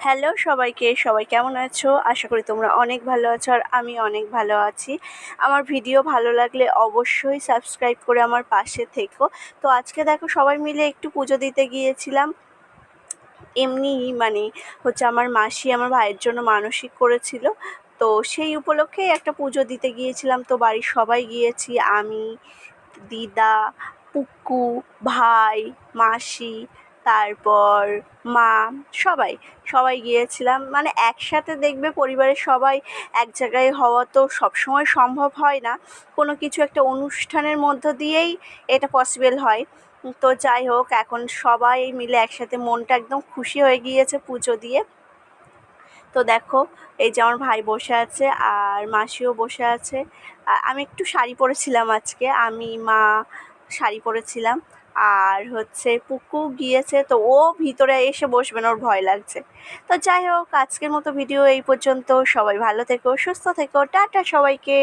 Hello সবাইকে, সবাই কেমন আছো? আশা করি তোমরা অনেক ভালো আছো আর আমি অনেক ভালো আছি। আমার ভিডিও ভালো লাগলে অবশ্যই সাবস্ক্রাইব করে আমার পাশে থেকো। তো আজকে দেখো সবাই মিলে একটু পুজো দিতে গিয়েছিলাম। এমনিই হচ্ছে আমার মাসি আমার ভাইয়ের জন্য মানসিক করেছিল। তো সেই উপলক্ষেই একটা পুজো দিতে গিয়েছিলাম। তো বাড়ির সবাই গিয়েছি, আমি, দিদা, পুক্কু, ভাই, মাসি, তারপর মা, সবাই সবাই গিয়েছিলাম। একসাথে দেখবে পরিবারের সবাই এক জায়গায় হওয়া তো সবসময় সম্ভব হয় না, কোনো কিছু একটা অনুষ্ঠানের মধ্য দিয়েই এটা পসিবল হয়। তো যাই হোক, এখন সবাই মিলে একসাথে মনটা একদম খুশি হয়ে গিয়েছে পুজো দিয়ে। তো দেখো, এই যে আমার ভাই বসে আছে আর মাসিও বসে আছে। আমি একটু শাড়ি পরেছিলাম আজকে, আমি মা শাড়ি পরেছিলাম। আর হচ্ছে পুকু গিয়েছে, তো ও ভিতরে এসে বসবে না, ওর ভয় লাগছে। তো যাই হোক, আজকের মতো ভিডিও এই পর্যন্ত। সবাই ভালো থেকো, সুস্থ থেকো, টাটা সবাইকে।